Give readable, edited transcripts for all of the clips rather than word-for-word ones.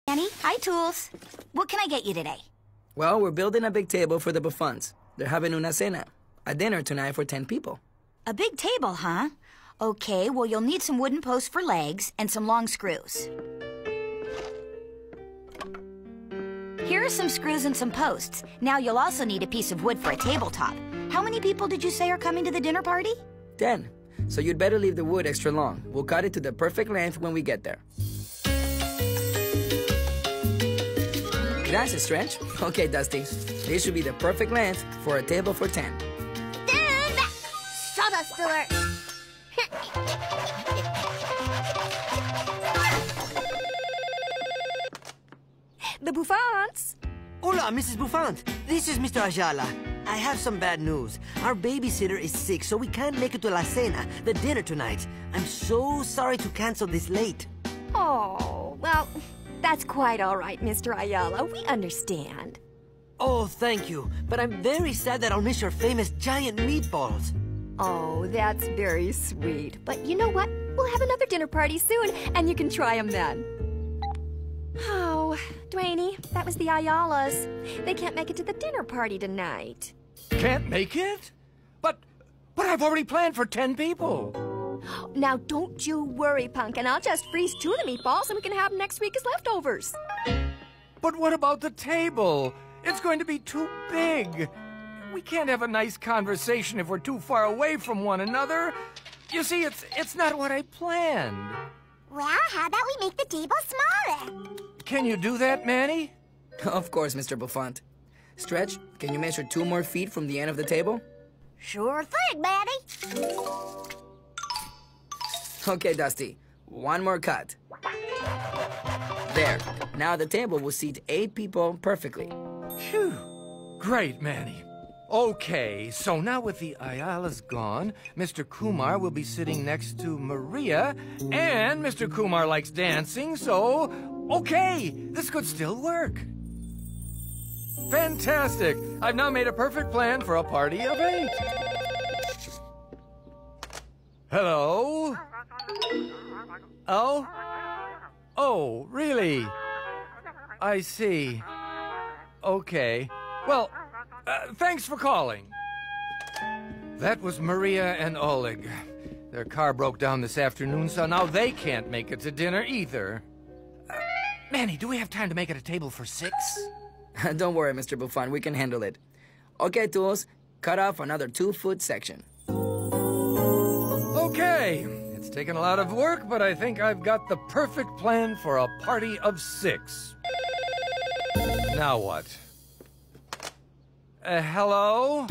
Annie, hi, Tools. What can I get you today? Well, we're building a big table for the Buffons. They're having una cena, a dinner tonight for 10 people. A big table, huh? Okay, well, you'll need some wooden posts for legs and some long screws. Here are some screws and some posts. Now you'll also need a piece of wood for a tabletop. How many people did you say are coming to the dinner party? 10. So you'd better leave the wood extra long. We'll cut it to the perfect length when we get there. Gracias, Stretch. Okay, Dusty. This should be the perfect length for a table for 10. Shut us, Stewart. The Buffons. Hola, Mrs. Buffont. This is Mr. Ayala. I have some bad news. Our babysitter is sick, so we can't make it to La Cena, the dinner tonight. I'm so sorry to cancel this late. Oh, well, that's quite all right, Mr. Ayala. We understand. Oh, thank you. But I'm very sad that I'll miss your famous giant meatballs. Oh, that's very sweet. But you know what? We'll have another dinner party soon, and you can try them then. Oh, Dwayne, that was the Ayalas. They can't make it to the dinner party tonight. Can't make it? But I've already planned for 10 people. Now, don't you worry, Pumpkin. I'll just freeze 2 of the meatballs, and we can have them next week as leftovers. But what about the table? It's going to be too big. We can't have a nice conversation if we're too far away from one another. You see, it's not what I planned. Well, how about we make the table smaller? Can you do that, Manny? Of course, Mr. Buffont. Stretch, can you measure 2 more feet from the end of the table? Sure thing, Manny. Okay, Dusty. 1 more cut. There. Now the table will seat 8 people perfectly. Phew. Great, Manny. Okay, so now with the Ayalas gone, Mr. Kumar will be sitting next to Maria, and Mr. Kumar likes dancing, so... Okay, this could still work. Fantastic! I've now made a perfect plan for a party of 8. Hello? Oh? Oh, really? I see. Okay. Well, thanks for calling. That was Maria and Oleg. Their car broke down this afternoon, so now they can't make it to dinner either. Manny, do we have time to make it a table for 6? Don't worry, Mr. Buffon. We can handle it. Okay, Tools. Cut off another 2-foot section. Okay. It's taken a lot of work, but I think I've got the perfect plan for a party of 6. Now what? Hello?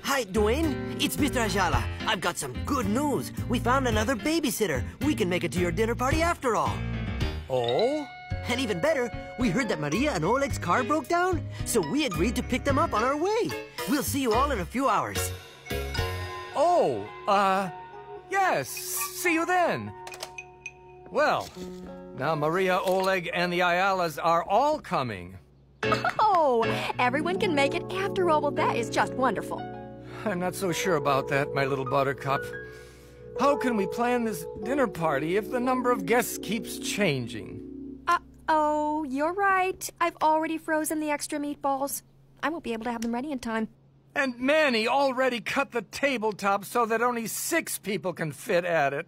Hi, Dwayne. It's Mr. Ayala. I've got some good news. We found another babysitter. We can make it to your dinner party after all. Oh? And even better, we heard that Maria and Oleg's car broke down, so we agreed to pick them up on our way. We'll see you all in a few hours. Oh, yes. See you then. Well, now Maria, Oleg, and the Ayalas are all coming. Oh, everyone can make it after all. Well, that is just wonderful. I'm not so sure about that, my little buttercup. How can we plan this dinner party if the number of guests keeps changing? Oh, you're right. I've already frozen the extra meatballs. I won't be able to have them ready in time. And Manny already cut the tabletop so that only 6 people can fit at it.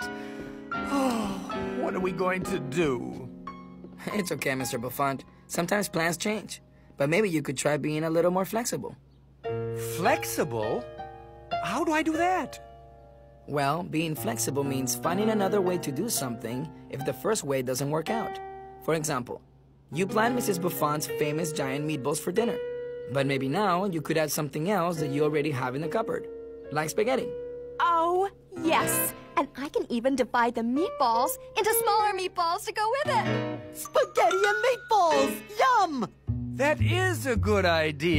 Oh, what are we going to do? It's okay, Mr. Buffont. Sometimes plans change. But maybe you could try being a little more flexible. Flexible? How do I do that? Well, being flexible means finding another way to do something if the first way doesn't work out. For example, you planned Mrs. Buffon's famous giant meatballs for dinner. But maybe now you could add something else that you already have in the cupboard, like spaghetti. Oh, yes. And I can even divide the meatballs into smaller meatballs to go with it. Spaghetti and meatballs! Yum! That is a good idea.